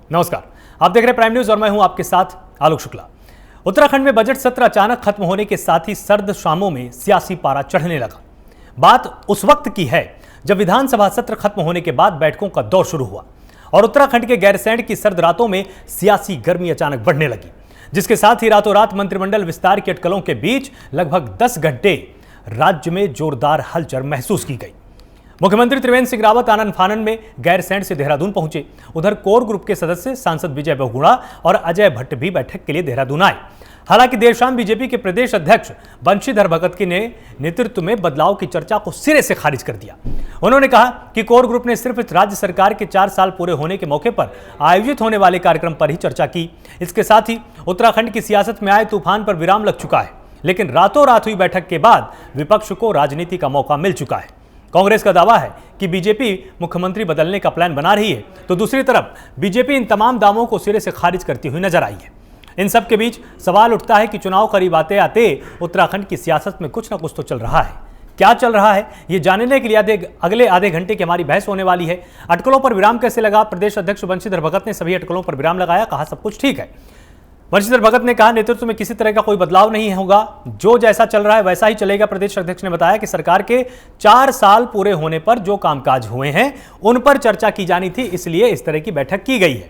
नमस्कार, आप देख रहे हैं प्राइम न्यूज और मैं हूं आपके साथ आलोक शुक्ला। उत्तराखंड में बजट सत्र अचानक खत्म होने के साथ ही सर्द शामों में सियासी पारा चढ़ने लगा। बात उस वक्त की है जब विधानसभा सत्र खत्म होने के बाद बैठकों का दौर शुरू हुआ और उत्तराखंड के गैरसैंण की सर्द रातों में सियासी गर्मी अचानक बढ़ने लगी, जिसके साथ ही रातों रात मंत्रिमंडल विस्तार की अटकलों के बीच लगभग 10 घंटे राज्य में जोरदार हलचल महसूस की गई। मुख्यमंत्री त्रिवेंद्र सिंह रावत आनन फानन में गैरसैंण से देहरादून पहुंचे। उधर कोर ग्रुप के सदस्य सांसद विजय बहुगुणा और अजय भट्ट भी बैठक के लिए देहरादून आए। हालांकि देर शाम बीजेपी के प्रदेश अध्यक्ष बंशीधर भगत के नेतृत्व में बदलाव की चर्चा को सिरे से खारिज कर दिया। उन्होंने कहा कि कोर ग्रुप ने सिर्फ राज्य सरकार के 4 साल पूरे होने के मौके पर आयोजित होने वाले कार्यक्रम पर ही चर्चा की। इसके साथ ही उत्तराखंड की सियासत में आए तूफान पर विराम लग चुका है, लेकिन रातों रात हुई बैठक के बाद विपक्ष को राजनीति का मौका मिल चुका है। कांग्रेस का दावा है कि बीजेपी मुख्यमंत्री बदलने का प्लान बना रही है, तो दूसरी तरफ बीजेपी इन तमाम दावों को सिरे से खारिज करती हुई नजर आई है। इन सब के बीच सवाल उठता है कि चुनाव करीब आते आते उत्तराखंड की सियासत में कुछ ना कुछ तो चल रहा है। क्या चल रहा है, ये जानने के लिए अगले आधे घंटे की हमारी बहस होने वाली है। अटकलों पर विराम कैसे लगा? प्रदेश अध्यक्ष बंशीधर भगत ने सभी अटकलों पर विराम लगाया, कहा सब कुछ ठीक है। बंशीधर भगत ने कहा नेतृत्व में किसी तरह का कोई बदलाव नहीं होगा, जो जैसा चल रहा है वैसा ही चलेगा। प्रदेश अध्यक्ष ने बताया कि सरकार के 4 साल पूरे होने पर जो कामकाज हुए हैं उन पर चर्चा की जानी थी, इसलिए इस तरह की बैठक की गई है।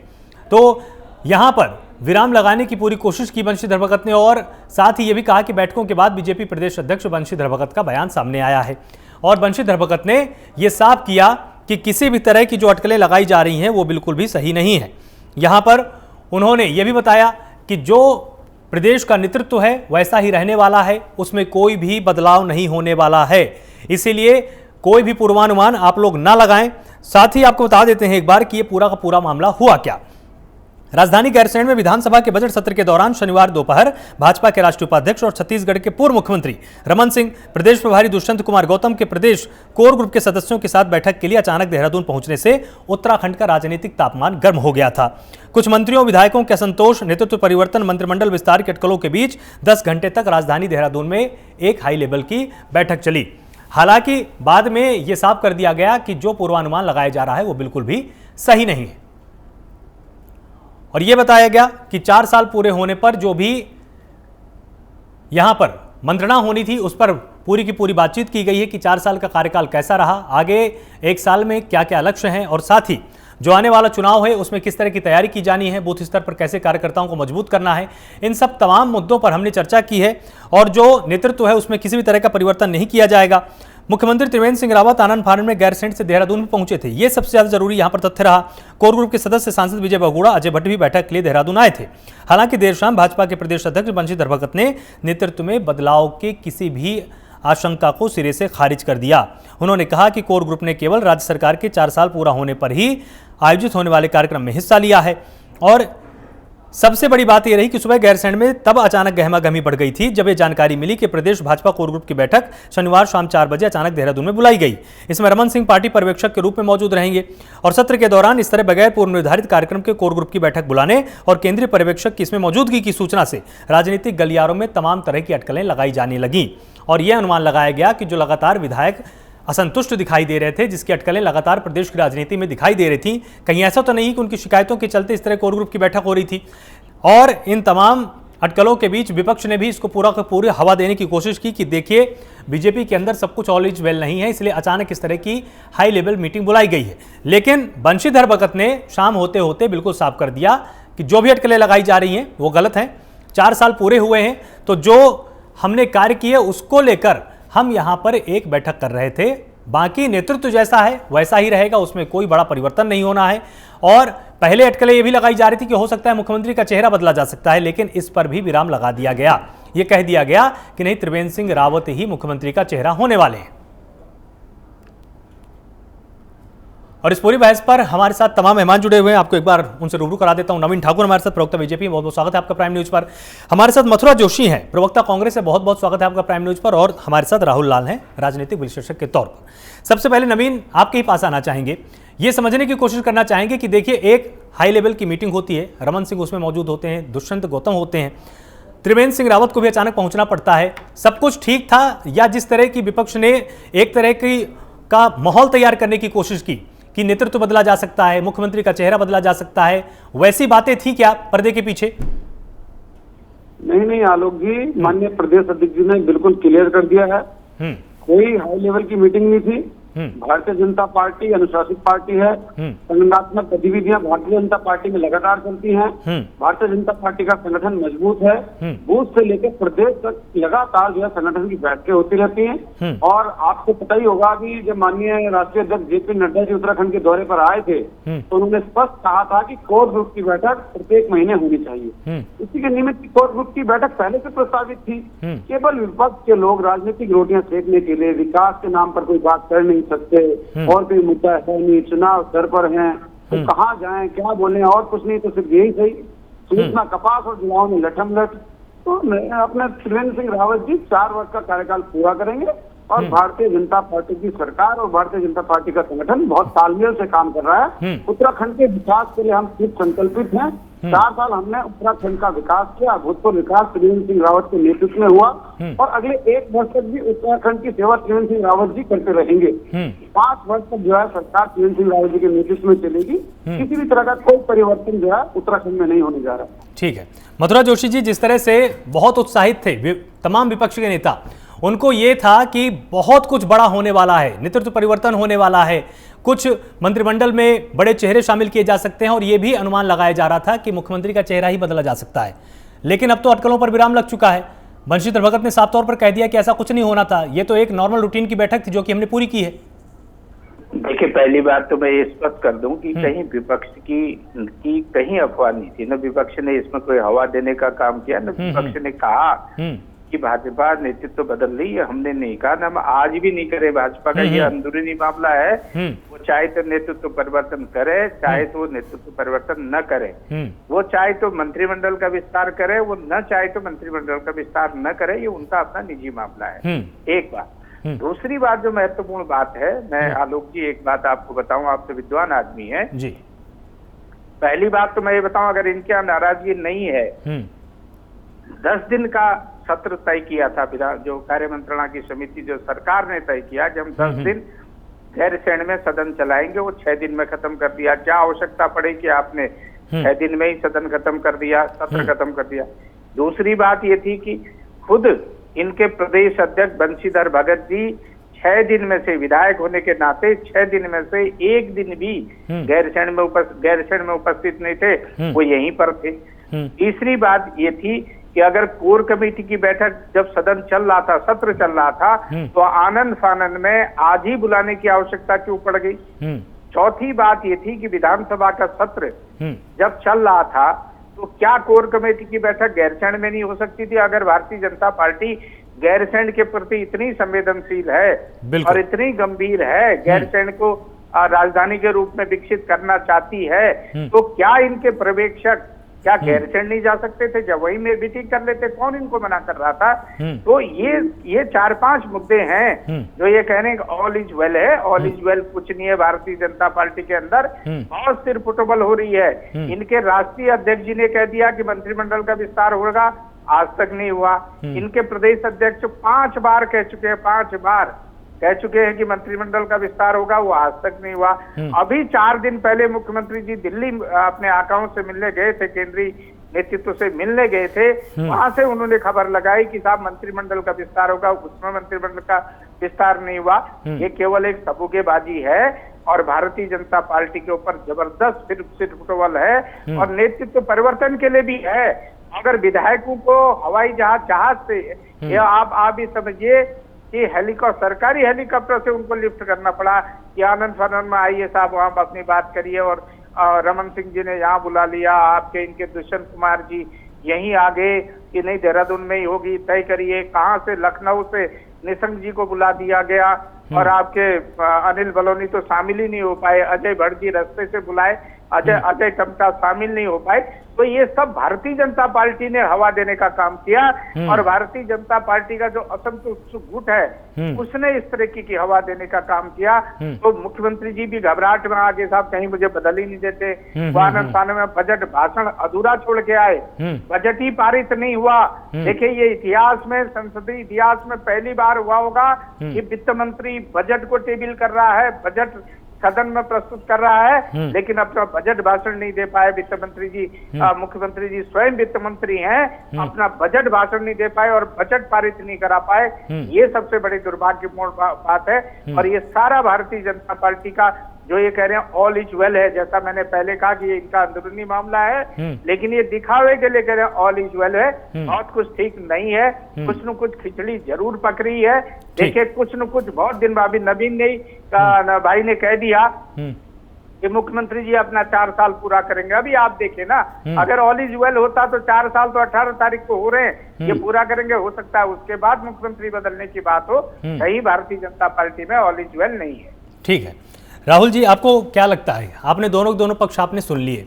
तो यहां पर विराम लगाने की पूरी कोशिश की बंशीधर भगत ने और साथ ही यह भी कहा कि बैठकों के बाद बीजेपी प्रदेश अध्यक्ष बंशीधर भगत का बयान सामने आया है और बंशीधर भगत ने यह साफ किया कि किसी भी तरह की जो अटकलें लगाई जा रही हैं वो बिल्कुल भी सही नहीं है। यहां पर उन्होंने यह भी बताया कि जो प्रदेश का नेतृत्व है वैसा ही रहने वाला है, उसमें कोई भी बदलाव नहीं होने वाला है, इसीलिए कोई भी पूर्वानुमान आप लोग ना लगाएं। साथ ही आपको बता देते हैं एक बार कि ये पूरा का पूरा मामला हुआ क्या। राजधानी गैरसैंण में विधानसभा के बजट सत्र के दौरान शनिवार दोपहर भाजपा के राष्ट्रीय उपाध्यक्ष और छत्तीसगढ़ के पूर्व मुख्यमंत्री रमन सिंह, प्रदेश प्रभारी दुष्यंत कुमार गौतम के प्रदेश कोर ग्रुप के सदस्यों के साथ बैठक के लिए अचानक देहरादून पहुंचने से उत्तराखंड का राजनीतिक तापमान गर्म हो गया था। कुछ मंत्रियों विधायकों के असंतोष, नेतृत्व परिवर्तन, मंत्रिमंडल विस्तार के अटकलों के बीच 10 घंटे तक राजधानी देहरादून में एक हाई लेवल की बैठक चली। हालांकि बाद में यह साफ कर दिया गया कि जो पूर्वानुमान लगाया जा रहा है वो बिल्कुल भी सही नहीं है और यह बताया गया कि 4 साल पूरे होने पर जो भी यहां पर मंत्रणा होनी थी उस पर पूरी की पूरी बातचीत की गई है कि 4 साल का कार्यकाल कैसा रहा, आगे 1 साल में क्या क्या लक्ष्य हैं और साथ ही जो आने वाला चुनाव है उसमें किस तरह की तैयारी की जानी है, बूथ स्तर पर कैसे कार्यकर्ताओं को मजबूत करना है। इन सब तमाम मुद्दों पर हमने चर्चा की है और जो नेतृत्व है उसमें किसी भी तरह का परिवर्तन नहीं किया जाएगा। मुख्यमंत्री त्रिवेंद्र सिंह रावत आनन फानन में गैरसैंण से देहरादून में पहुंचे थे, यह सबसे ज्यादा जरूरी यहां पर तथ्य रहा। कोर ग्रुप के सदस्य सांसद विजय बहुगुणा, अजय भट्ट भी बैठक के लिए देहरादून आए थे। हालांकि देर शाम भाजपा के प्रदेश अध्यक्ष बंशीधर भगत ने नेतृत्व में बदलाव के किसी भी आशंका को सिरे से खारिज कर दिया। उन्होंने कहा कि कोर ग्रुप ने केवल राज्य सरकार के 4 साल पूरा होने पर ही आयोजित होने वाले कार्यक्रम में हिस्सा लिया है और सबसे बड़ी बात यह रही कि सुबह गैरसैंण में तब अचानक गहमागहमी बढ़ गई थी जब यह जानकारी मिली कि प्रदेश भाजपा कोर ग्रुप की बैठक शनिवार शाम 4 बजे अचानक देहरादून में बुलाई गई। इसमें रमन सिंह पार्टी पर्यवेक्षक के रूप में मौजूद रहेंगे और सत्र के दौरान इस तरह बगैर पूर्व निर्धारित कार्यक्रम के कोर ग्रुप की बैठक बुलाने और केंद्रीय पर्यवेक्षक की इसमें मौजूदगी की सूचना से राजनीतिक गलियारों में तमाम तरह की अटकलें लगाई जाने लगी और यह अनुमान लगाया गया कि जो लगातार विधायक असंतुष्ट दिखाई दे रहे थे, जिसकी अटकलें लगातार प्रदेश की राजनीति में दिखाई दे रही थी, कहीं ऐसा तो नहीं कि उनकी शिकायतों के चलते इस तरह कोर ग्रुप की बैठक हो रही थी। और इन तमाम अटकलों के बीच विपक्ष ने भी इसको पूरा का पूरी हवा देने की कोशिश की कि देखिए बीजेपी के अंदर सब कुछ ऑल इज वेल नहीं है, इसलिए अचानक इस तरह की हाई लेवल मीटिंग बुलाई गई है। लेकिन बंशीधर भगत ने शाम होते होते बिल्कुल साफ कर दिया कि जो भी अटकलें लगाई जा रही हैं वो गलत हैं। 4 साल पूरे हुए हैं तो जो हमने कार्य किए उसको लेकर हम यहां पर एक बैठक कर रहे थे, बाकी नेतृत्व जैसा है वैसा ही रहेगा, उसमें कोई बड़ा परिवर्तन नहीं होना है। और पहले अटकलें ये भी लगाई जा रही थी कि हो सकता है मुख्यमंत्री का चेहरा बदला जा सकता है, लेकिन इस पर भी विराम लगा दिया गया। यह कह दिया गया कि नहीं, त्रिवेंद्र सिंह रावत ही मुख्यमंत्री का चेहरा होने वाले हैं। और इस पूरी बहस पर हमारे साथ तमाम मेहमान जुड़े हुए हैं, आपको एक बार उनसे रूबरू करा देता हूं। नवीन ठाकुर हमारे साथ, प्रवक्ता बीजेपी, बहुत बहुत स्वागत है आपका प्राइम न्यूज पर। हमारे साथ मथुरा जोशी हैं, प्रवक्ता कांग्रेस है, बहुत बहुत स्वागत है आपका प्राइम न्यूज पर। और हमारे साथ राहुल लाल हैं, राजनीतिक विश्लेषक के तौर पर। सबसे पहले नवीन, आपके ही पास आना चाहेंगे, ये समझने की कोशिश करना चाहेंगे कि देखिए एक हाई लेवल की मीटिंग होती है, रमन सिंह उसमें मौजूद होते हैं, दुष्यंत गौतम होते हैं, त्रिवेंद्र सिंह रावत को भी अचानक पहुंचना पड़ता है। सब कुछ ठीक था या जिस तरह की विपक्ष ने एक तरह की का माहौल तैयार करने की कोशिश की कि नेतृत्व बदला जा सकता है, मुख्यमंत्री का चेहरा बदला जा सकता है, वैसी बातें थी क्या पर्दे के पीछे? नहीं आलोक जी, माननीय प्रदेश अध्यक्ष जी ने बिल्कुल क्लियर कर दिया है। कोई हाई लेवल की मीटिंग नहीं थी। भारतीय जनता पार्टी अनुशासित पार्टी है। संगठनात्मक गतिविधियां भारतीय जनता पार्टी में लगातार चलती हैं। भारतीय जनता पार्टी का संगठन मजबूत है। बूथ से लेकर प्रदेश तक लगातार जो है संगठन की बैठकें होती रहती हैं। और आपको पता ही होगा कि जब माननीय राष्ट्रीय अध्यक्ष जेपी नड्डा जी उत्तराखंड के दौरे पर आए थे तो उन्होंने स्पष्ट कहा था कि कोर ग्रुप की बैठक प्रत्येक महीने होनी चाहिए। इसी के निमित्त कोर ग्रुप की बैठक पहले से प्रस्तावित थी। केवल विपक्ष के लोग राजनीतिक रोटियां सेकने के लिए विकास के नाम पर कोई बात कर नहीं सकते, और कोई मुद्दा है नहीं, चुनाव सर पर हैं, तो कहाँ जाएं, क्या बोले, और कुछ नहीं, तो सिर्फ यही सही सूचना कपास और जुलाओं में लठमलठ। तो अपने त्रिवेंद्र सिंह रावत जी 4 वर्ष का कार्यकाल पूरा करेंगे और भारतीय जनता पार्टी की सरकार और भारतीय जनता पार्टी का संगठन बहुत तालमेल से काम कर रहा है। उत्तराखंड के विकास के लिए हम खुद संकल्पित हैं। 4 साल हमने उत्तराखंड का विकास किया, अभूतपूर्व विकास त्रिवेंद्र सिंह रावत के नेतृत्व में हुआ और अगले 1 वर्ष तक भी उत्तराखंड की सेवा त्रिवेंद्र सिंह रावत जी करते रहेंगे। 5 वर्ष तक जो है सरकार त्रिवेंद्र सिंह रावत जी के नेतृत्व में चलेगी। किसी भी तरह का कोई परिवर्तन जो है उत्तराखंड में नहीं होने जा रहा। ठीक है मथुरा जोशी जी, जिस तरह से बहुत उत्साहित थे तमाम विपक्ष के नेता, उनको ये था कि बहुत कुछ बड़ा होने वाला है, नेतृत्व परिवर्तन होने वाला है, कुछ मंत्रिमंडल में बड़े चेहरे शामिल किए जा सकते हैं और यह भी अनुमान लगाया जा रहा था कि मुख्यमंत्री का चेहरा ही बदला जा सकता है। लेकिन अब तो अटकलों पर विराम लग चुका है। बंशीधर भगत ने साफ तौर पर कह दिया कि ऐसा कुछ नहीं होना था, ये तो एक नॉर्मल रूटीन की बैठक थी जो कि हमने पूरी की है। देखिए, पहली बात तो मैं ये स्पष्ट कर दूं कि कहीं विपक्ष की कहीं अफवाह नहीं थी। न विपक्ष ने इसमें कोई हवा देने का काम किया, न विपक्ष ने कहा कि भाजपा नेतृत्व बदल रही है। हमने नहीं कहा, न हम आज भी नहीं करे। भाजपा का ये अंदरूनी मामला है। वो चाहे तो नेतृत्व परिवर्तन करे, चाहे तो नेतृत्व परिवर्तन न करे। वो चाहे तो मंत्रिमंडल का विस्तार करे, वो न चाहे तो मंत्रिमंडल का विस्तार न करे। ये उनका अपना निजी मामला है। एक बात। दूसरी बात जो महत्वपूर्ण बात है, मैं आलोक जी एक बात आपको बताऊं, आप तो विद्वान आदमी है जी। पहली बात तो मैं ये बताऊं, अगर इनके यहाँ नाराजगी नहीं है, 10 दिन का सत्र तय किया था जो कार्य मंत्रणा की समिति, जो सरकार ने तय किया कि हम 10 दिन गैरसैंण में सदन चलाएंगे, वो 6 दिन में खत्म कर दिया। क्या आवश्यकता पड़ी कि आपने 6 दिन में ही सदन खत्म कर दिया, सत्र खत्म कर दिया। दूसरी बात ये थी कि खुद इनके प्रदेश अध्यक्ष बंशीधर भगत जी 6 दिन में से, विधायक होने के नाते 6 दिन में से 1 दिन भी गैरसैंण में उपस्थित नहीं थे, वो यहीं पर थे। तीसरी बात ये थी कि अगर कोर कमेटी की बैठक जब सदन चल रहा था, सत्र चल रहा था, तो आनंद फानंद में आज ही बुलाने की आवश्यकता क्यों पड़ गई। चौथी बात ये थी कि विधानसभा का सत्र जब चल रहा था तो क्या कोर कमेटी की बैठक गैरसैंण में नहीं हो सकती थी? अगर भारतीय जनता पार्टी गैरसैंण के प्रति इतनी संवेदनशील है और इतनी गंभीर है, गैरसैंण को राजधानी के रूप में विकसित करना चाहती है, तो क्या इनके पर्यवेक्षक क्या गैरसैंण नहीं जा सकते थे? जब वही में मीटिंग कर लेते, कौन इनको मना कर रहा था? तो ये 4-5 मुद्दे हैं जो ये कह रहे हैं ऑल इज वेल है। ऑल इज वेल कुछ नहीं है भारतीय जनता पार्टी के अंदर। बहुत सिर फुटबॉल हो रही है। इनके राष्ट्रीय अध्यक्ष जी ने कह दिया कि मंत्रिमंडल का विस्तार होगा, आज तक नहीं हुआ। इनके प्रदेश अध्यक्ष 5 बार कह चुके हैं, 5 बार कह चुके हैं कि मंत्रिमंडल का विस्तार होगा, वो आज तक नहीं हुआ। अभी 4 दिन पहले मुख्यमंत्री जी दिल्ली अपने आकाओं से मिलने गए थे, केंद्रीय नेतृत्व से मिलने गए थे। वहां से उन्होंने खबर लगाई कि साहब मंत्रिमंडल का विस्तार होगा, उसमें मंत्रिमंडल का विस्तार नहीं हुआ। ये केवल एक सबूकेबाजी है और भारतीय जनता पार्टी के ऊपर जबरदस्त सिर फुटबॉल है और नेतृत्व परिवर्तन के लिए भी है। अगर विधायकों को हवाई जहाज से आप भी समझिए कि सरकारी हेलीकॉप्टर से उनको लिफ्ट करना पड़ा कि आनंद फानंद में आइए साहब, वहां अपनी बात करिए, और रमन सिंह जी ने यहाँ बुला लिया, आपके इनके दुष्यंत कुमार जी यहीं आ गए कि नहीं देहरादून में ही होगी, तय करिए। कहाँ से, लखनऊ से निशंक जी को बुला दिया गया और आपके अनिल बलौनी तो शामिल ही नहीं हो पाए, अजय भट्ट जी रास्ते से बुलाए, अजय टमटा शामिल नहीं हो पाए। तो ये सब भारतीय जनता पार्टी ने हवा देने का काम किया और भारतीय जनता पार्टी का जो असंतुष्ट गुट है उसने इस तरह की हवा देने का काम किया। तो मुख्यमंत्री जी भी घबराहट में आ गए, साहब कहीं मुझे बदल ही नहीं देते। आनंद फानंद में बजट भाषण अधूरा छोड़ के आए, बजट ही पारित नहीं हुआ। देखिए, ये इतिहास में, संसदीय इतिहास में पहली बार हुआ होगा कि वित्त मंत्री बजट को टेबल कर रहा है, बजट सदन में प्रस्तुत कर रहा है, लेकिन अपना बजट भाषण नहीं दे पाए वित्त मंत्री जी। मुख्यमंत्री जी स्वयं वित्त मंत्री हैं, अपना बजट भाषण नहीं दे पाए और बजट पारित नहीं करा पाए। ये सबसे बड़ी दुर्भाग्यपूर्ण बात है। और ये सारा भारतीय जनता पार्टी का जो ये कह रहे हैं ऑल इज वेल है, जैसा मैंने पहले कहा कि ये इनका अंदरूनी मामला है, लेकिन ये दिखावे के लिए कह रहे हैं ऑल इज वेल है। बहुत कुछ ठीक नहीं है, कुछ न कुछ खिचड़ी जरूर पक रही है। देखिए कुछ न कुछ बहुत दिन बाद नवीन भाई ने कह दिया कि मुख्यमंत्री जी अपना 4 साल पूरा करेंगे। अभी आप देखें ना, अगर ऑल इज वेल होता तो 4 साल तो 18 तारीख को हो रहे हैं, ये पूरा करेंगे। हो सकता है उसके बाद मुख्यमंत्री बदलने की बात हो। कहीं भारतीय जनता पार्टी में ऑल इज वेल नहीं है। ठीक है राहुल जी, आपको क्या लगता है? आपने दोनों पक्ष आपने सुन लिए।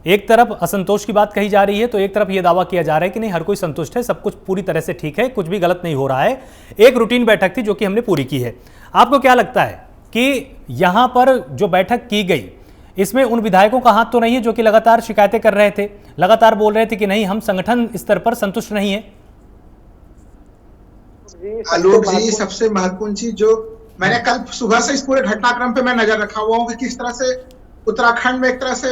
एक तरफ असंतोष की बात कही जा रही है तो एक तरफ यह दावा किया जा रहा है कि नहीं, हर कोई संतुष्ट है, सब कुछ पूरी तरह से ठीक है, कुछ भी गलत नहीं हो रहा है। एक रूटीन बैठक थी जो कि हमने पूरी की है। आपको क्या लगता है कि यहां पर जो बैठक की गई इसमें उन विधायकों का हाथ तो नहीं है जो कि लगातार शिकायतें कर रहे थे, लगातार बोल रहे थे कि नहीं हम संगठन स्तर पर संतुष्ट नहीं है? आलोक जी, सबसे महत्वपूर्ण चीज जो मैंने कल सुबह से इस पूरे घटनाक्रम पे मैं नजर रखा हुआ हूँ कि किस तरह से उत्तराखंड में एक तरह से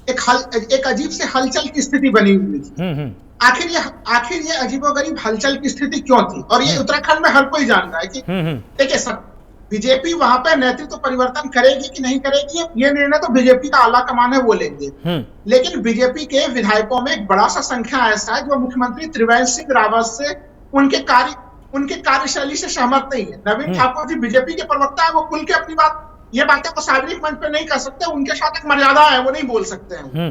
एक अजीब से हलचल की स्थिति बनी हुई थी। आखिर ये अजीबोगरीब हलचल की स्थिति क्यों थी? और ये उत्तराखंड में हर कोई जान रहा है कि देखिए सब बीजेपी वहां पे नेतृत्व परिवर्तन करेगी कि नहीं करेगी, ये निर्णय तो बीजेपी का आला कमान है वो लेंगे। लेकिन बीजेपी के विधायकों में एक बड़ा सा संख्या ऐसा है जो मुख्यमंत्री त्रिवेंद्र सिंह रावत से उनके कार्यशैली से सहमत नहीं है। नवीन ठाकुर जी बीजेपी के प्रवक्ता है, वो खुल के अपनी ये बातें को सार्वजनिक मंच पे नहीं कर सकते, उनके साथ एक मर्यादा है, वो नहीं बोल सकते हैं।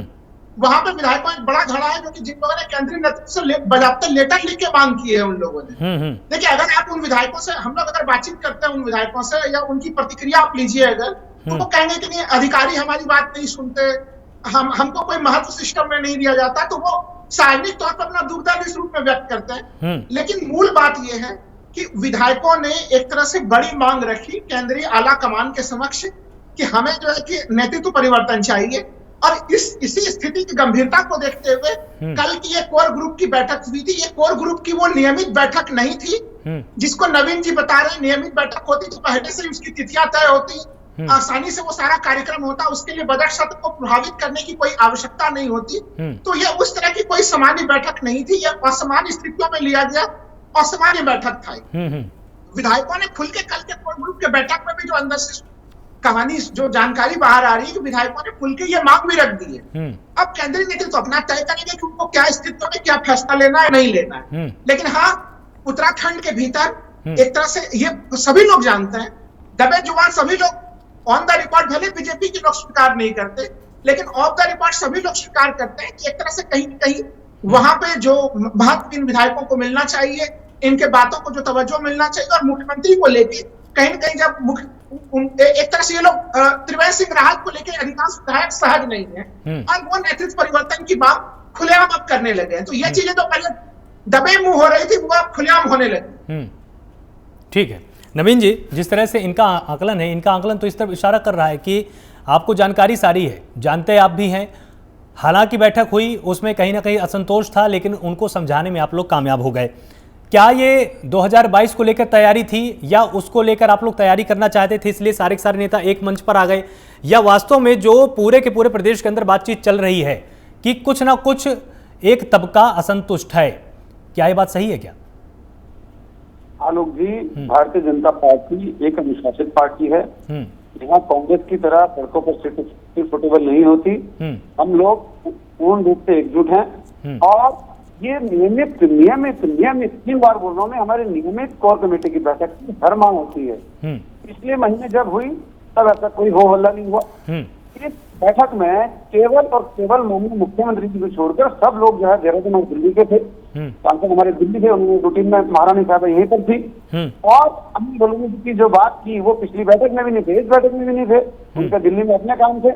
वहां पे विधायकों एक बड़ा घड़ा है जो कि जिन लोगों ने केंद्रीय नेतृत्व से बजाबते लेटर लिख के मांग की है उन लोगों ने। देखिए अगर आप उन विधायकों से, हम लोग अगर बातचीत करते हैं उन विधायकों से या उनकी प्रतिक्रिया आप लीजिए अगर, तो वो कहेंगे कि नहीं अधिकारी हमारी बात नहीं सुनते, हमको कोई महत्व सिस्टम में नहीं दिया जाता, तो वो सार्वजनिक तौर पर अपना दुर्दर्श इस रूप में व्यक्त करते हैं। लेकिन मूल बात यह है कि विधायकों ने एक तरह से बड़ी मांग रखी केंद्रीय आला कमान के समक्ष कि हमें जो है कि नेतृत्व परिवर्तन चाहिए। और इसी स्थिति की गंभीरता को देखते हुए कल की ये कोर ग्रुप की बैठक हुई थी। ये कोर ग्रुप की वो नियमित बैठक नहीं थी जिसको नवीन जी बता रहे हैं। नियमित बैठक होती तो पहले से उसकी तिथियां तय होती, आसानी से वो सारा कार्यक्रम होता, उसके लिए बजट सत्र को प्रभावित करने की कोई आवश्यकता नहीं होती। तो ये उस तरह की कोई सामान्य बैठक नहीं थी, यह असामान्य स्थितियों में लिया गया असामान्य बैठक था। विधायकों ने खुल के कल के कोर ग्रुप के बैठक में भी जो अंदर से कहानी जो जानकारी बाहर आ रही है कि विधायकों ने खुल के ये मांग भी रख दी है। अब केंद्रीय नेतृत्व अपना तय करेंगे कि उनको क्या स्थितियों में क्या फैसला लेना है नहीं लेना है। लेकिन हाँ, उत्तराखंड के भीतर एक तरह से ये सभी लोग जानते हैं, दबे जुबान सभी लोग ऑन द रिकॉर्ड, भले बीजेपी के लोग स्वीकार नहीं करते लेकिन ऑफ द रिकॉर्ड सभी लोग स्वीकार करते हैं कि एक तरह से कहीं कहीं वहां पे जो महत्व इन विधायकों को मिलना चाहिए, इनके बातों को जो तवज्जो मिलना चाहिए, और मुख्यमंत्री को लेके कहीं न कहीं जब एक तरह से ये लोग त्रिवेंद्र सिंह रावत को लेकर अधिकांश विधायक सहज नहीं है और वो नेतृत्व परिवर्तन की बात खुलेआम अब करने लगे हैं। तो ये चीजें तो पहले दबे मुंह हो रही थी, वो अब खुलेआम होने लगी। ठीक है नवीन जी, जिस तरह से इनका आकलन है, इनका आकलन तो इस तरफ इशारा कर रहा है कि आपको जानकारी सारी है, जानते आप भी हैं। हालांकि बैठक हुई उसमें कहीं ना कहीं असंतोष था, लेकिन उनको समझाने में आप लोग कामयाब हो गए। क्या ये 2022 को लेकर तैयारी थी या उसको लेकर आप लोग तैयारी करना चाहते थे इसलिए सारे के सारे नेता एक मंच पर आ गए, या वास्तव में जो पूरे के पूरे प्रदेश के अंदर बातचीत चल रही है कि कुछ ना कुछ एक तबका असंतुष्ट है? क्या ये बात सही है क्या? आलोक जी, भारतीय जनता पार्टी एक अनुशासित पार्टी है। यहाँ कांग्रेस की तरह सड़कों पर फुटेबल नहीं होती। हम लोग पूर्ण रूप से एकजुट हैं और ये नियमित 3 बार बोल रहा हूँ मैं, हमारे नियमित कोर कमेटी की बैठक हर माह होती है। पिछले महीने जब हुई तब ऐसा कोई हो हल्ला नहीं हुआ। इस बैठक में केवल और केवल मुख्यमंत्री जी को छोड़कर सब लोग जो है देहरादून और दिल्ली के थे। सांसद हमारे दिल्ली थे, उन्होंने रूटीन में महारानी साहब यहीं पर थी। और अनिल बलूनी जी की जो बात की वो पिछली बैठक में भी नहीं थे, इस बैठक में भी नहीं थे, उनका दिल्ली में अपने काम थे।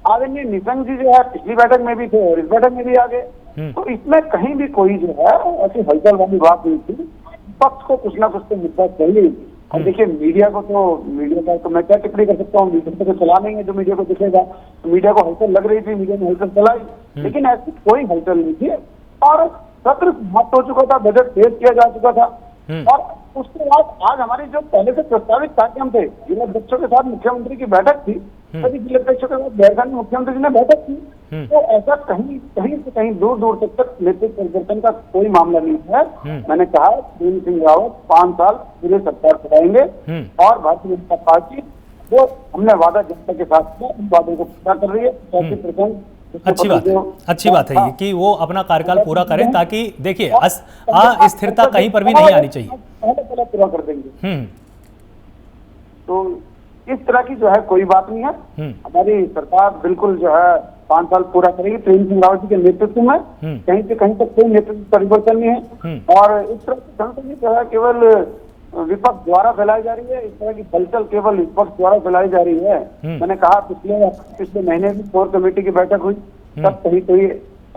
आदरणीय निशंक जी जो है पिछली बैठक में भी थे और इस बैठक में भी आ गए। तो इसमें कहीं भी कोई जो है ऐसी हलचल वाली बात नहीं थी। पक्ष को कुछ ना कुछ तो मुद्दा चाहिए। और देखिए मीडिया का तो मैं क्या टिप्पणी कर सकता हूँ, मीडिया को चला नहीं है, जो मीडिया को दिखेगा। तो मीडिया को हलचल लग रही थी, मीडिया ने हलचल चलाई, लेकिन ऐसी कोई हलचल नहीं थी और सत्र समाप्त हो चुका था, बजट पेश किया जा चुका था। और उसके बाद आज हमारी जो पहले से प्रस्तावित कार्यक्रम थे, जिलाध्यक्षों के साथ मुख्यमंत्री की बैठक थी, सभी जिलाध्यक्षों के साथ गैरसैंण मुख्यमंत्री जी ने बैठक की, तो ऐसा कहीं से कहीं दूर दूर तक नेतृत्व परिवर्तन का कोई मामला नहीं है। मैंने कहा त्रिवेंद्र सिंह रावत 5 साल पूरे सरकार चलाएंगे और भारतीय जनता पार्टी जो हमने वादा जनता के साथ किया उन वादों को पूरा कर रही है। 85% अच्छी बात है ये कि वो अपना कार्यकाल पूरा करें, ताकि देखिए अस्थिरता कहीं पर भी नहीं आनी चाहिए। पहले पूरा कर देंगे, तो इस तरह की जो है कोई बात नहीं है। हमारी सरकार बिल्कुल जो है 5 साल पूरा करेगी त्रिवेंद्र सिंह रावत जी के नेतृत्व में। कहीं से कहीं तक कोई नेतृत्व परिवर्तन नहीं है। और इस तरह की संस्कृति जो है केवल विपक्ष द्वारा फैलाई जा रही है, इस तरह की हलचल केवल विपक्ष द्वारा फैलाई जा रही है। मैंने कहा पिछले महीने भी कोर कमेटी की बैठक हुई, तब कहीं कोई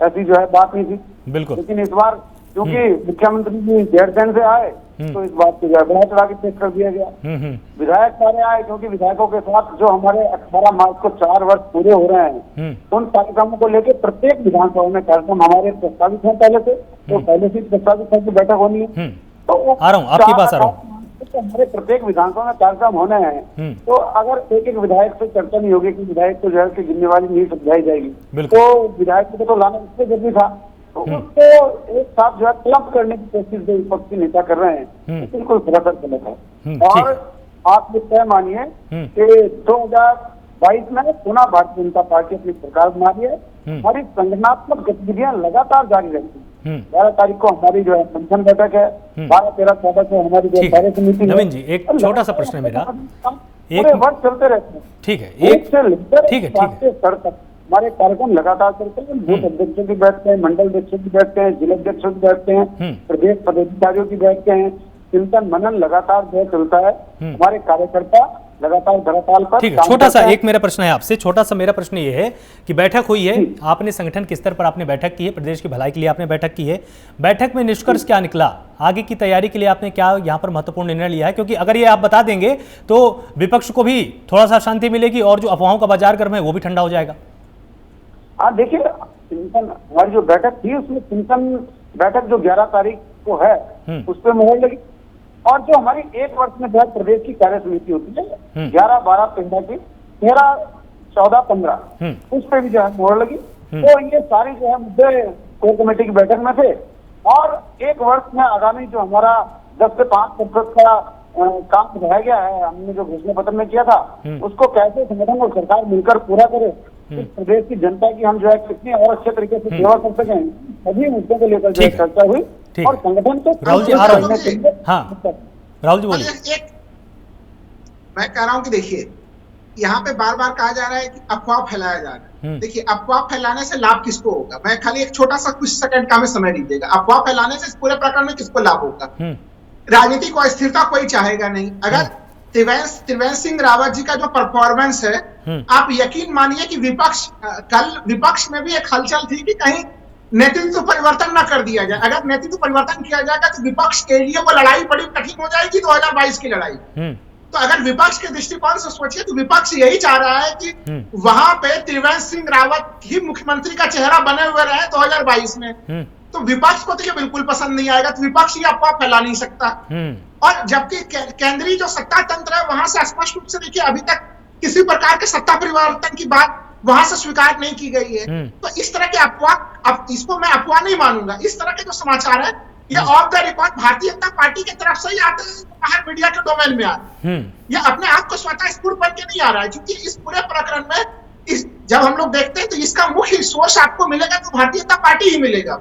ऐसी जो है बात नहीं थी। बिल्कुल। लेकिन इस बार क्योंकि मुख्यमंत्री जी गैरसैंण से आए तो इस बात को जो है बढ़ा चढ़ा के पेश कर दिया गया। विधायक सारे आए क्योंकि विधायकों के साथ जो हमारे 18 मार्च को 4 वर्ष पूरे हो रहे हैं, उन कार्यक्रमों को लेकर प्रत्येक विधानसभा में कार्यक्रम हमारे प्रस्तावित है पहले से, तो पहले से प्रस्तावित है कि बैठक होनी है। तो आ रहा हूँ आपके पास, आ रहा हूँ। तो हमारे प्रत्येक विधानसभा में कार्यक्रम होने हैं, तो अगर एक विधायक से चर्चा नहीं होगी कि विधायक को जो है जिम्मेवारी नहीं समझाई जाएगी, तो विधायक को तो लाना इससे जरूरी था। तो उसको एक साथ जो है क्लब करने की कोशिश जो विपक्षी नेता कर रहे हैं, बिल्कुल सरासर गलत है। और आप ये तय मानिए कि 2022 में पुनः भारतीय जनता पार्टी अपनी सरकार बना रही है। हमारी संगठनात्मक गतिविधियां लगातार जारी रहती है। 12 तारीख को हमारी जो है मंथन बैठक है, 12, 13, 14 को हमारी जो कार्य समिति। नवीन जी, एक छोटा सा प्रश्न है मेरा, पूरे वर्ष चलते रहते हैं। ठीक है, एक से लेकर स्तर तक हमारे कार्यक्रम लगातार चलते हैं। बूथ अध्यक्षों की बैठते हैं, मंडल अध्यक्षों की बैठते हैं, जिला अध्यक्षों की बैठते हैं, प्रदेश पदाधिकारियों की बैठते हैं। चिंतन मनन लगातार जो चलता है। हमारे कार्यकर्ता लगातार धरातल पर। ठीक है, छोटा सा एक मेरा प्रश्न है आपसे, छोटा सा मेरा प्रश्न ये है कि बैठक हुई है, आपने संगठन के स्तर पर आपने बैठक की है, प्रदेश की भलाई के लिए आपने बैठक की है, बैठक में निष्कर्ष क्या निकला? आगे की तैयारी के लिए आपने क्या यहाँ पर महत्वपूर्ण निर्णय लिया है? क्योंकि अगर ये आप बता देंगे तो विपक्ष को भी थोड़ा सा शांति मिलेगी और जो अफवाहों का बाजार गर्म है वो भी ठंडा हो जाएगा। हाँ देखिए, चिंतन हमारी जो बैठक थी उसमें चिंतन बैठक जो 11 तारीख को है उस पर मुहर लगी। और जो हमारी 1 वर्ष में जो है प्रदेश की कार्य समिति होती है 11, 12, 15 की 13, 14, 15 उस पर भी जो है मुहर लगी। तो ये सारे जो है मुद्दे कोर कमेटी की बैठक में थे। और 1 वर्ष में आगामी जो हमारा 10 से 5% का काम बढ़ाया गया है, हमने जो घोषणा पत्र में किया था, उसको कैसे संगठन और सरकार मिलकर पूरा करे, इस प्रदेश की जनता की हम जो है कितने और अच्छे तरीके से सेवा कर सकें, सभी मुद्दों को लेकर जो चर्चा हुई। और संगठन को राहुल जी आ रहा हूं। हाँ राहुल जी बोलिए। मैं कह रहा हूं कि देखिए, यहाँ पे बार बार कहा जा रहा है कि अफवाह फैलाया जा रहा है। देखिए, अफवाह फैलाने से लाभ किसको होगा? मैं खाली एक छोटा सा कुछ सेकंड का में समय दीजिएगा। अफवाह फैलाने से इस पूरे प्रकरण में किसको लाभ होगा? राजनीति को अस्थिरता कोई चाहेगा नहीं। अगर त्रिवेंद्र सिंह रावत जी का जो परफॉर्मेंस है, आप यकीन मानिए कि कल विपक्ष में भी एक हलचल थी कि कहीं नेतृत्व परिवर्तन न कर दिया जाए। अगर नेतृत्व परिवर्तन किया जाएगा तो विपक्ष के लिए वो लड़ाई बड़ी कठिन हो जाएगी, 2022 की लड़ाई। तो अगर विपक्ष के दृष्टिकोण से सोचिए तो विपक्ष यही चाह रहा है कि वहां पे त्रिवेंद्र सिंह रावत ही मुख्यमंत्री का चेहरा बने हुए रहे 2022 में। तो विपक्ष को तो ये बिल्कुल पसंद नहीं आएगा, तो विपक्ष ये अफवाह फैला नहीं सकता। और जबकि केंद्रीय जो सत्ता तंत्र है वहां से स्पष्ट रूप से देखिए, अभी तक किसी प्रकार के सत्ता परिवर्तन की बात वहां से स्वीकार नहीं की गई है। तो इस तरह के अफवाह, अब इसको मैं अफवाह नहीं मानूंगा। इस तरह के जो समाचार है ये of the record Bharatiya Janata party की तरफ से ही आते हैं, बाहर मीडिया के डोमेन में आते हैं। ये अपने आप को स्वतः स्फूर्त बन के नहीं आ रहा है, क्योंकि इस पूरे प्रकरण में जब हम लोग देखते हैं तो इसका मुख्य सोर्स आपको मिलेगा तो भारतीय जनता पार्टी ही मिलेगा।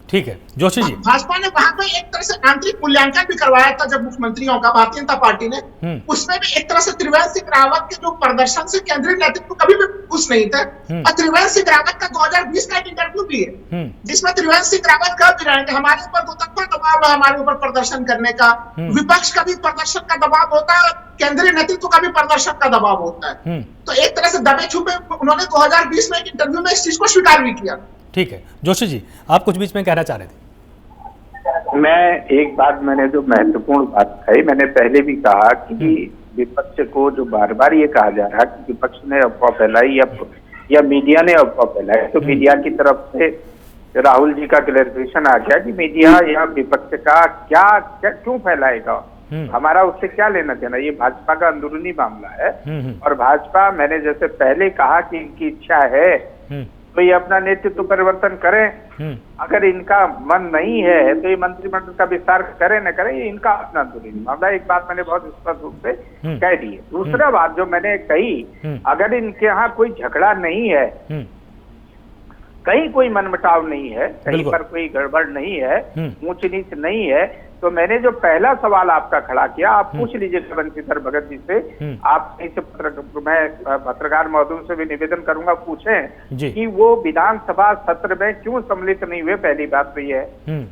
ठीक है जोशी जी, भाजपा ने वहां पे एक तरह से आंतरिक मूल्यांकन भी करवाया था जब मुख्यमंत्रियों का, भारतीय जनता पार्टी ने, उसमें भी एक तरह से त्रिवेंद्र सिंह रावत के जो प्रदर्शन से केंद्रीय नेतृत्व कभी भी खुश नहीं था। और त्रिवेंद्र सिंह रावत का 2020 का एक इंटरव्यू भी है जिसमें त्रिवेंद्र सिंह रावत कह भी रहे हैं हमारे ऊपर दोतरफा दबाव है, हमारे ऊपर प्रदर्शन करने का, विपक्ष का भी प्रदर्शन का दबाव होता है, केंद्रीय नेतृत्व का भी प्रदर्शन का दबाव होता है। तो एक तरह से दबे छुपे उन्होंने 2020 में एक इंटरव्यू में इस चीज को स्वीकार भी किया। ठीक है जोशी जी, आप कुछ बीच में कहना चाह रहे थे। मैं एक बात, मैंने जो महत्वपूर्ण बात कही, मैंने पहले भी कहा कि विपक्ष को जो बार बार ये कहा जा रहा है कि विपक्ष ने अफवाह फैलाई या मीडिया ने अफवाह फैलाई, तो मीडिया की तरफ से राहुल जी का क्लैरिफिकेशन आ गया कि मीडिया या विपक्ष का क्या क्यों फैलाएगा, हमारा उससे क्या लेना देना, ये भाजपा का अंदरूनी मामला है। और भाजपा, मैंने जैसे पहले कहा कि इनकी इच्छा है तो ये अपना नेतृत्व परिवर्तन करें, अगर इनका मन नहीं है तो ये मंत्रिमंडल का विस्तार करें न करें, ये इनका अपना अंदरूनी मामला। एक बात मैंने बहुत स्पष्ट रूप से कह दी है। दूसरा बात जो मैंने कही, अगर इनके यहाँ कोई झगड़ा नहीं है, कहीं कोई मनमुटाव नहीं है, कहीं पर कोई गड़बड़ नहीं है, ऊंच नीच नहीं है, तो मैंने जो पहला सवाल आपका खड़ा किया, आप पूछ लीजिए बंशीधर भगत जी से, आप इसे मैं पत्रकार महोदय से भी निवेदन करूंगा, पूछें कि वो विधानसभा सत्र में क्यों सम्मिलित नहीं हुए। पहली बात तो ये है।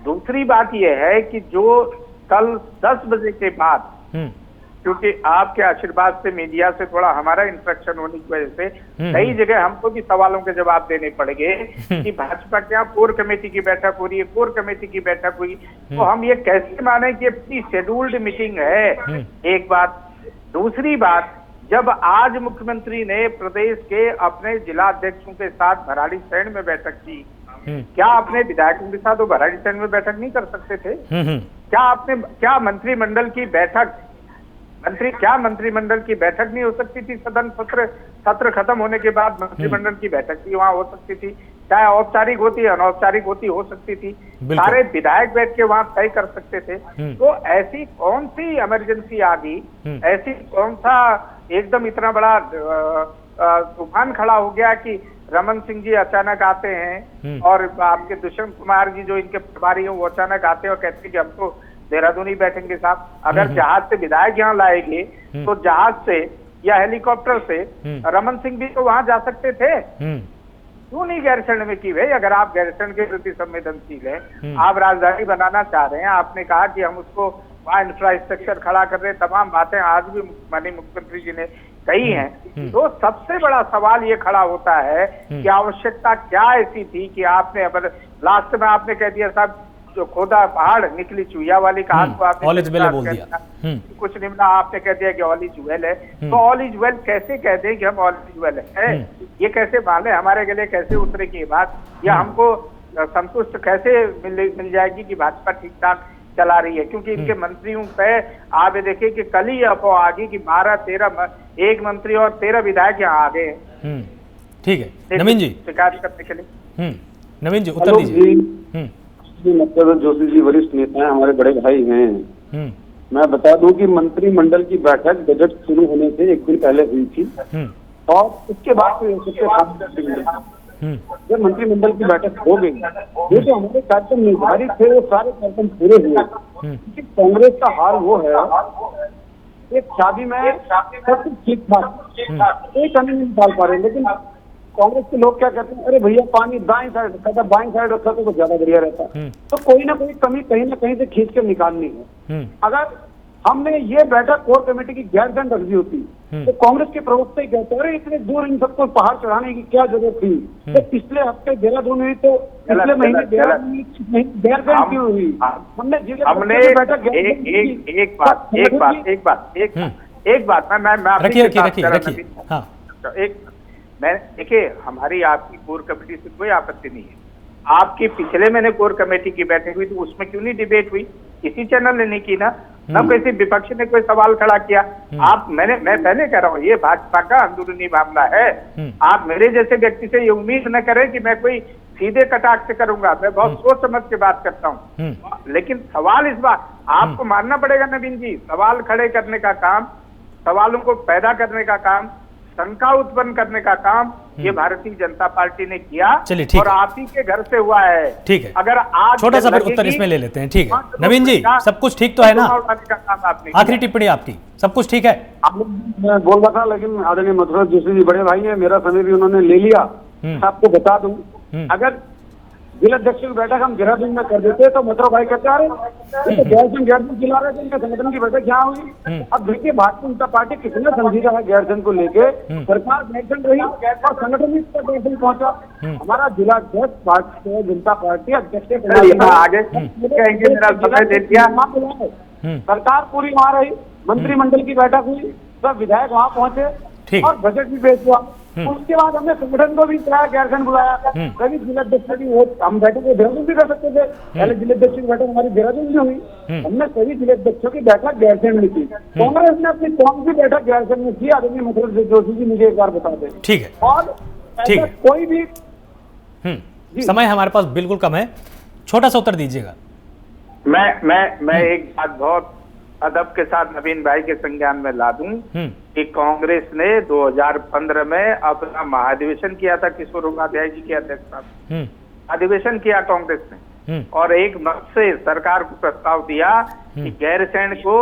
दूसरी बात ये है कि जो कल 10 बजे के बाद, क्योंकि आपके आशीर्वाद से, मीडिया से थोड़ा हमारा इंटरेक्शन होने की वजह से कई जगह हमको भी सवालों के जवाब देने पड़ गए कि भाजपा क्या कोर कमेटी की बैठक हो रही है, कोर कमेटी की बैठक हुई, तो हम ये कैसे माने कि अपनी शेड्यूल्ड मीटिंग है। एक बात। दूसरी बात, जब आज मुख्यमंत्री ने प्रदेश के अपने जिला अध्यक्षों के साथ भराड़ीसैंण में बैठक की, क्या अपने विधायकों के साथ वो भराड़ीसैंण में बैठक नहीं कर सकते थे? क्या मंत्रिमंडल की बैठक, मंत्रिमंडल की बैठक नहीं हो सकती थी? सत्र खत्म होने के बाद मंत्रिमंडल की बैठक भी वहां हो सकती थी, चाहे औपचारिक होती, अनौपचारिक होती, हो सकती थी। सारे विधायक बैठ के वहां तय कर सकते थे। तो ऐसी कौन सी इमरजेंसी आ गई, ऐसी कौन सा एकदम इतना बड़ा तूफान खड़ा हो गया कि रमन सिंह जी अचानक आते हैं और आपके दुष्यंत कुमार जी जो इनके प्रभारी हैं वो अचानक आते हैं और कहते हैं कि हम तो देहरादून ही बैठेंगे साहब। अगर जहाज से विधायक यहाँ लाएंगे तो जहाज से या हेलीकॉप्टर से रमन सिंह भी तो वहां जा सकते थे, क्यों नहीं गैरसैंण में की भाई? अगर आप गैरसैंण के प्रति संवेदनशील हैं, आप राजधानी बनाना चाह रहे हैं, आपने कहा कि हम उसको वहाँ इंफ्रास्ट्रक्चर खड़ा कर रहे हैं, तमाम बातें आज भी माननीय मुख्यमंत्री जी ने कही हैं, तो सबसे बड़ा सवाल ये खड़ा होता है कि आवश्यकता क्या ऐसी थी कि आपने लास्ट में आपने कह दिया साहब जो खोदा पहाड़ निकली चुहिया वाली कहानी को आपने ऑल इज वेल बोल दिया। कुछ निम्ना आपने कह दिया कि ऑल इज वेल है, तो ऑल इज वेल कैसे कह दें कि हम ऑल इज वेल है? ये कैसे माने? हमारे गले कैसे उतरेगी ये बात? या हमको संतुष्ट कैसे मिल जाएगी कि भाजपा ठीक ठाक चला रही है? क्योंकि इनके मंत्रियों पे आप ये देखिए कि कल ही अफवाह आ गई कि 12-13 एक मंत्री और 13 विधायक यहाँ आ गए। ठीक है नवीन जी, शिकायत करने के लिए। नवीन जी उत्तर दीजिए। मतलब जोशी जी वरिष्ठ नेता हैं, हमारे बड़े भाई हैं। मैं बता दूं कि मंत्रिमंडल की बैठक बजट शुरू होने से एक दिन पहले हुई थी और उसके बाद जब मंत्रिमंडल की बैठक हो गई, ये तो हमारे कार्यक्रम निर्धारित थे, वो सारे कार्यक्रम पूरे हुए। कांग्रेस का हाल वो है, एक शादी में सब कुछ ठीक ठाक, एक कमी नहीं निकाल पा रहे, लेकिन कांग्रेस के लोग क्या कहते हैं, अरे भैया पानी दाएं साइड रखा था, बाएं साइड रखा तो ज्यादा बढ़िया रहता। तो कोई ना कोई कमी कहीं ना कहीं से खींच कर निकालनी है। अगर हमने ये बैठक कोर कमेटी की गैरसैंण रख दी होती तो कांग्रेस के प्रवक्ता ही कहते अरे इतने दूर इन सबको पहाड़ चढ़ाने की क्या जरूरत थी? तो पिछले हफ्ते देहरादून हुई, तो पिछले महीने गैरसैंण क्यों हुई? हमने बैठक एक बात मैं देखिए, हमारी आपकी कोर कमेटी से कोई आपत्ति नहीं है। आपकी पिछले महीने कोर कमेटी की बैठक हुई तो उसमें क्यों नहीं डिबेट हुई? किसी चैनल ने नहीं की ना किसी विपक्ष ने कोई सवाल खड़ा किया। मैं पहले कह रहा हूँ, ये भाजपा का अंदरूनी मामला है। आप मेरे जैसे व्यक्ति से ये उम्मीद न करें कि मैं कोई सीधे कटाक्ष करूंगा, मैं बहुत सोच समझ के बात करता हूँ। लेकिन सवाल इस बात आपको मानना पड़ेगा नवीन जी, सवाल खड़े करने का काम, सवालों को पैदा करने का काम, शंका उत्पन्न करने का काम ये भारतीय जनता पार्टी ने किया। चलिए ठीक और आप ही के घर से हुआ है। ठीक है, अगर आज छोटा सा उत्तर इसमें ले लेते हैं। ठीक है नवीन जी, सब कुछ ठीक तो है ना? आखिरी टिप्पणी आपकी, सब कुछ ठीक है? मैं बोल रहा था, लेकिन आदरणीय मथुरा जोशी जी बड़े भाई है, मेरा समय भी उन्होंने ले लिया। आपको बता दूं, अगर जिला अध्यक्ष की बैठक हम देहरादून में कर देते तो मथुरा भाई कहते अरे गैरसैंण जिला रहे थे, इनके संगठन की बैठक यहाँ हुई। अब देखिए भारतीय जनता पार्टी कितना संजीदा है गैरसैंण को लेके। सरकार गैरसैंण रही और संगठन भी गैरसैंण पहुंचा। हमारा जिला अध्यक्ष भारतीय जनता पार्टी अध्यक्ष आगे सरकार पूरी वहाँ रही, मंत्रिमंडल की बैठक हुई, सब विधायक वहाँ पहुंचे और बजट भी पेश हुआ। उसके बाद हमने संगठन को भी बुलाया, गैरसैंण बुलाया, कभी जिलाध्यक्ष की वो हम बैठक को देहरादून भी कर सकते थे। पहले जिलाध्यक्ष की बैठक हमारी देहरादून में हुई, हमने सभी जिलाध्यक्षों की बैठक गैरसैंण में की। कांग्रेस ने अपनी कौन सी बैठक गैरसैंण में की, आदरणीय मुख्यमंत्री जोशी जी मुझे एक बार बता दें। ठीक है, और ठीक है, कोई भी समय हमारे पास बिल्कुल कम है, छोटा सा उत्तर दीजिएगा। मैं एक बात बहुत अदब के साथ नवीन भाई के संज्ञान में ला दूं कि कांग्रेस ने 2015 में अपना महाधिवेशन किया था किशोर उपाध्याय जी के अध्यक्षता में, अधिवेशन किया कांग्रेस ने, और एक मत से सरकार को प्रस्ताव दिया कि गैरसैंण को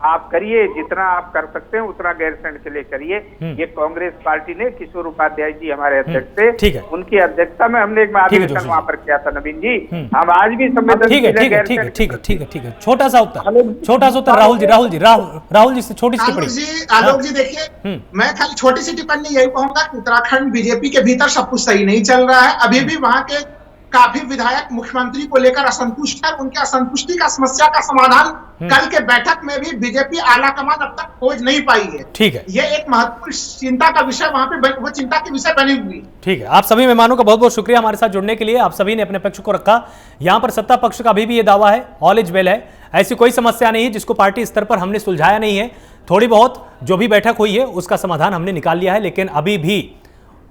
आप करिए, जितना आप कर सकते हैं उतना गैरसैंण के लिए करिए। ये कांग्रेस पार्टी ने, किशोर उपाध्याय जी हमारे अध्यक्ष थे, ठीक है, उनकी अध्यक्षता में हमने एक महाधिवेशन वहां पर किया था नवीन जी। हम आज भी ठीक है, छोटा सा उत्तर राहुल जी से छोटी सी टिप्पणी। आलोक जी देखिए, मैं खाली छोटी सी टिप्पणी यही कहूंगा कि उत्तराखंड बीजेपी के भीतर सब कुछ सही नहीं चल रहा है। अभी भी वहां के काफी विधायक मुख्यमंत्री को लेकर असंतुष्ट है। उनके असंतुष्टि का समस्या का समाधान कल के बैठक में भी बीजेपी आला कमान अब तक खोज नहीं पाई है। ठीक है, ये एक महत्वपूर्ण चिंता का विषय वहां पे वो चिंता के विषय बनी हुई। ठीक है, आप सभी मेहमानों का बहुत बहुत शुक्रिया हमारे साथ जुड़ने के लिए। आप सभी ने अपने पक्ष को रखा। यहाँ पर सत्ता पक्ष का अभी भी ये दावा है ऑल इज वेल है, ऐसी कोई समस्या नहीं है जिसको पार्टी स्तर पर हमने सुलझाया नहीं है। थोड़ी बहुत जो भी बैठक हुई है उसका समाधान हमने निकाल लिया है, लेकिन अभी भी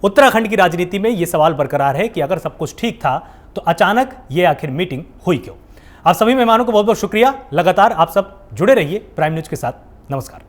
उत्तराखंड की राजनीति में ये सवाल बरकरार है कि अगर सब कुछ ठीक था तो अचानक ये आखिर मीटिंग हुई क्यों। आप सभी मेहमानों को बहुत बहुत शुक्रिया। लगातार आप सब जुड़े रहिए प्राइम न्यूज के साथ। नमस्कार।